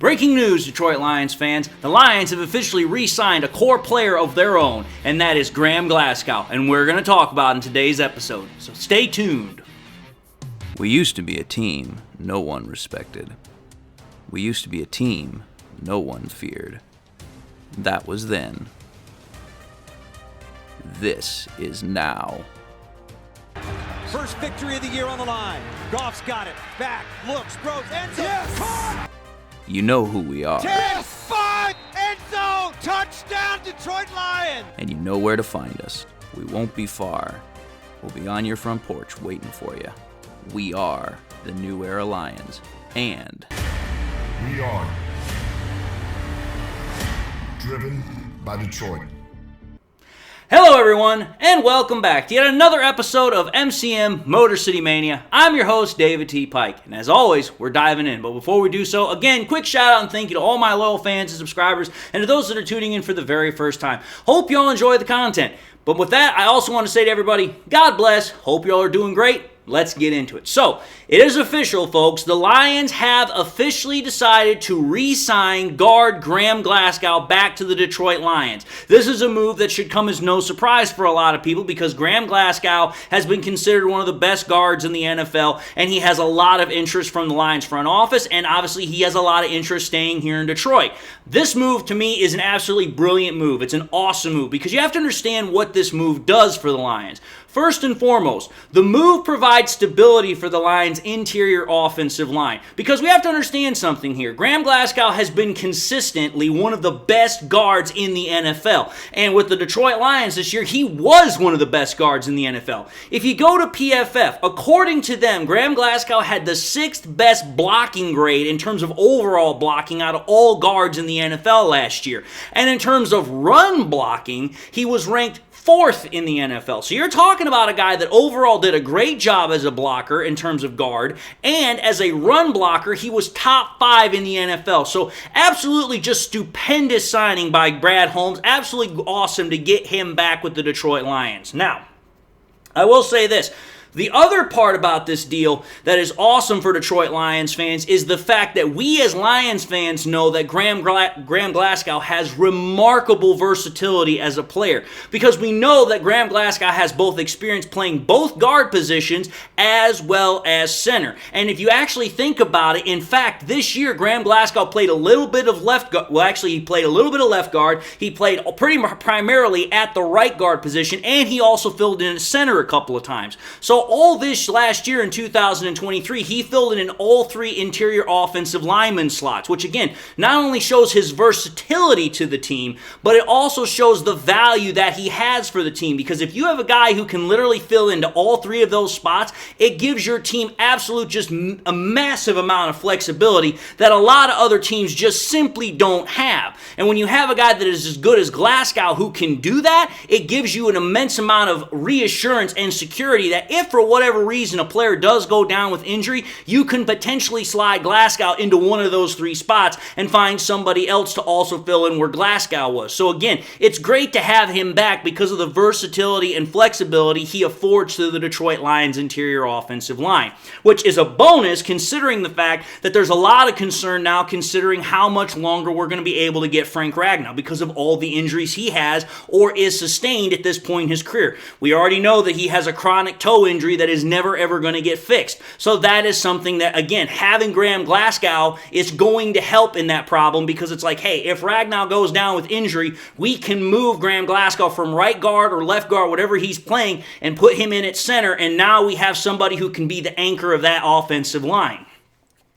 Breaking news, Detroit Lions fans. The Lions have officially re-signed a core player of their own, and that is Graham Glasgow, and we're going to talk about it in today's episode, so stay tuned. We used to be a team no one respected. We used to be a team no one feared. That was then. This is now. First victory of the year on the line. Goff's got it. Back, looks, throws, end zone. Yes! Caught! You know who we are. 10, 5, end zone! Touchdown, Detroit Lions! And you know where to find us. We won't be far. We'll be on your front porch waiting for you. We are the New Era Lions. And we are driven by Detroit. Hello everyone, and welcome back to yet another episode of MCM Motor City Mania. I'm your host, David T. Pike, and as always, we're diving in. But before we do so, again, quick shout out and thank you to all my loyal fans and subscribers, and to those that are tuning in for the very first time. Hope you all enjoy the content. But with that, I also want to say to everybody, God bless, hope you all are doing great. Let's get into it. So, it is official, folks. The Lions have officially decided to re-sign guard Graham Glasgow back to the Detroit Lions. This is a move that should come as no surprise for a lot of people because Graham Glasgow has been considered one of the best guards in the NFL, and he has a lot of interest from the Lions front office, and obviously he has a lot of interest staying here in Detroit. This move, to me, is an absolutely brilliant move. It's an awesome move because you have to understand what this move does for the Lions. First and foremost, the move provides stability for the Lions' interior offensive line. Because we have to understand something here. Graham Glasgow has been consistently one of the best guards in the NFL. And with the Detroit Lions this year, he was one of the best guards in the NFL. If you go to PFF, according to them, Graham Glasgow had the 6th best blocking grade in terms of overall blocking out of all guards in the NFL last year. And in terms of run blocking, he was ranked 4th in the NFL. So you're talking about a guy that overall did a great job as a blocker in terms of guard, and as a run blocker, he was top 5 in the NFL. So absolutely just stupendous signing by Brad Holmes. Absolutely awesome to get him back with the Detroit Lions. Now, I will say this. The other part about this deal that is awesome for Detroit Lions fans is the fact that we as Lions fans know that Graham Glasgow has remarkable versatility as a player because we know that Graham Glasgow has both experience playing both guard positions as well as center. And if you actually think about it, in fact, this year Graham Glasgow played a little bit of left guard. Well, actually, he played a little bit of left guard. He played primarily at the right guard position, and he also filled in center a couple of times. So all this last year in 2023, he filled in all 3 interior offensive lineman slots, which again, not only shows his versatility to the team, but it also shows the value that he has for the team. Because if you have a guy who can literally fill into all 3 of those spots, it gives your team absolute just a massive amount of flexibility that a lot of other teams just simply don't have. And when you have a guy that is as good as Glasgow who can do that, it gives you an immense amount of reassurance and security that if for whatever reason a player does go down with injury, you can potentially slide Glasgow into one of those 3 spots and find somebody else to also fill in where Glasgow was. So again, it's great to have him back because of the versatility and flexibility he affords to the Detroit Lions interior offensive line, which is a bonus considering the fact that there's a lot of concern now considering how much longer we're going to be able to get Frank Ragnow because of all the injuries he has or is sustained at this point in his career. We already know that he has a chronic toe injury that is never ever going to get fixed. So that is something that, again, having Graham Glasgow is going to help in that problem because it's like, hey, if Ragnow goes down with injury, we can move Graham Glasgow from right guard or left guard, whatever he's playing, and put him in at center, and now we have somebody who can be the anchor of that offensive line.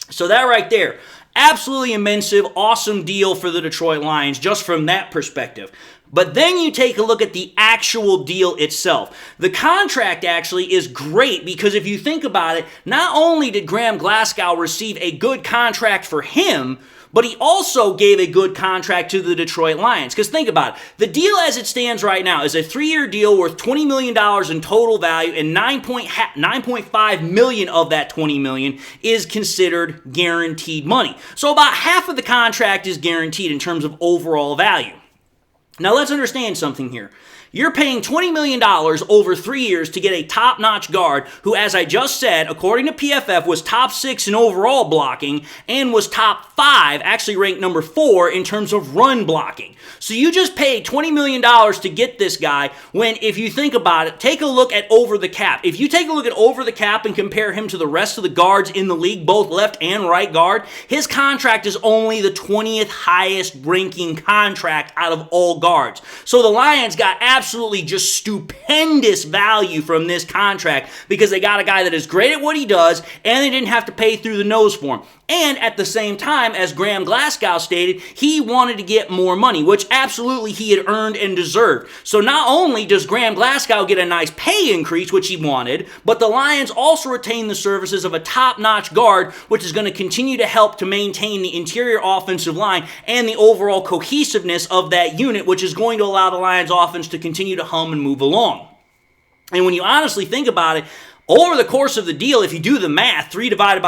So that right there, absolutely immense, awesome deal for the Detroit Lions just from that perspective. But then you take a look at the actual deal itself. The contract actually is great because if you think about it, not only did Graham Glasgow receive a good contract for him, but he also gave a good contract to the Detroit Lions. Because think about it, the deal as it stands right now is a 3-year deal worth $20 million in total value, and $9.5 million of that $20 million is considered guaranteed money. So about half of the contract is guaranteed in terms of overall value. Now let's understand something here. You're paying $20 million over 3 years to get a top-notch guard who, as I just said, according to PFF, was top 6 in overall blocking and was top 5, actually ranked number 4 in terms of run blocking. So you just paid $20 million to get this guy when, if you think about it, take a look at over the cap. If you take a look at over the cap and compare him to the rest of the guards in the league, both left and right guard, his contract is only the 20th highest ranking contract out of all guards. So the Lions got absolutely just stupendous value from this contract because they got a guy that is great at what he does and they didn't have to pay through the nose for him. And at the same time, as Graham Glasgow stated, he wanted to get more money, which absolutely he had earned and deserved. So not only does Graham Glasgow get a nice pay increase, which he wanted, but the Lions also retain the services of a top-notch guard, which is going to continue to help to maintain the interior offensive line and the overall cohesiveness of that unit, which is going to allow the Lions offense to continue to hum and move along. And when you honestly think about it, over the course of the deal, if you do the math, 20 divided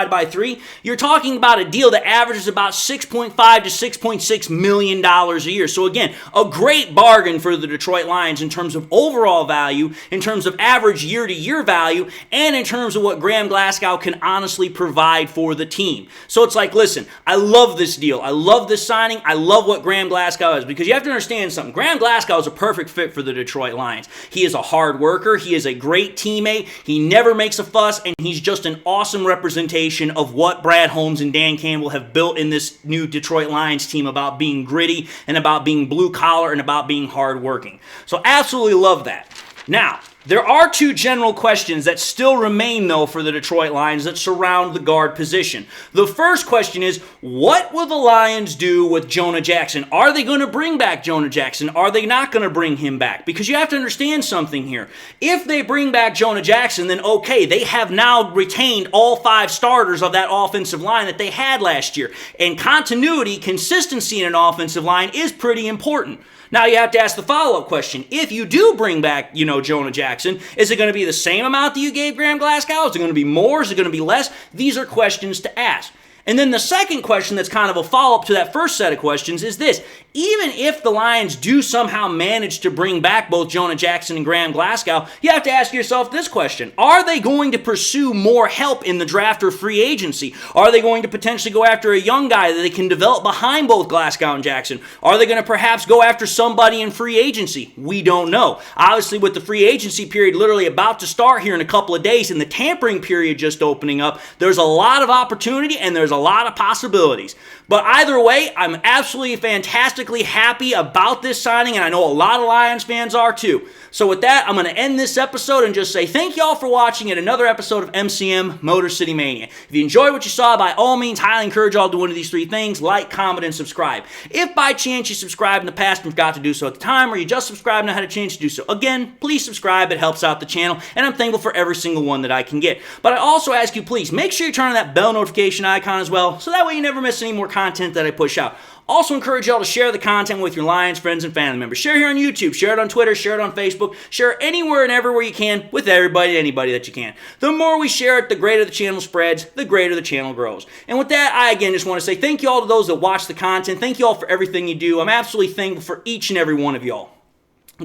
by 3, you're talking about a deal that averages about $6.5 to $6.6 million a year. So again, a great bargain for the Detroit Lions in terms of overall value, in terms of average year-to-year value, and in terms of what Graham Glasgow can honestly provide for the team. So it's like, listen, I love this deal. I love this signing. I love what Graham Glasgow is, because you have to understand something. Graham Glasgow is a perfect fit for the Detroit Lions. He is a hard worker. He is a great teammate. He never makes a fuss, and he's just an awesome representation of what Brad Holmes and Dan Campbell have built in this new Detroit Lions team about being gritty and about being blue-collar and about being hard-working. So absolutely love that. Now, there are two general questions that still remain, though, for the Detroit Lions that surround the guard position. The first question is, what will the Lions do with Jonah Jackson? Are they going to bring back Jonah Jackson? Are they not going to bring him back? Because you have to understand something here. If they bring back Jonah Jackson, then okay, they have now retained all 5 starters of that offensive line that they had last year. And continuity, consistency in an offensive line is pretty important. Now you have to ask the follow-up question. If you do bring back, Jonah Jackson, is it going to be the same amount that you gave Graham Glasgow? Is it going to be more? Is it going to be less? These are questions to ask. And then the second question that's kind of a follow-up to that first set of questions is this. Even if the Lions do somehow manage to bring back both Jonah Jackson and Graham Glasgow, you have to ask yourself this question. Are they going to pursue more help in the draft or free agency? Are they going to potentially go after a young guy that they can develop behind both Glasgow and Jackson? Are they going to perhaps go after somebody in free agency? We don't know. Obviously, with the free agency period literally about to start here in a couple of days and the tampering period just opening up, there's a lot of opportunity and there's a lot of possibilities. But either way, I'm absolutely fantastically happy about this signing, and I know a lot of Lions fans are too. So with that, I'm going to end this episode and just say thank y'all for watching at another episode of MCM Motor City Mania. If you enjoyed what you saw, by all means, highly encourage y'all to do one of these 3 things: like, comment, and subscribe. If by chance you subscribed in the past and forgot to do so at the time, or you just subscribed and had a chance to do so again, please subscribe. It helps out the channel, and I'm thankful for every single one that I can get. But I also ask you, please, make sure you turn on that bell notification icon as well, so that way you never miss any more content that I push out. Also encourage y'all to share the content with your Lions friends and family members. Share here on YouTube, share it on Twitter, share it on Facebook, share it anywhere and everywhere you can with everybody and anybody that you can. The more we share it, the greater the channel spreads, the greater the channel grows. And with that, I again just want to say thank you all to those that watch the content. Thank you all for everything you do. I'm absolutely thankful for each and every one of y'all.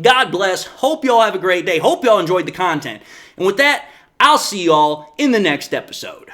God bless. Hope y'all have a great day. Hope y'all enjoyed the content. And with that, I'll see y'all in the next episode.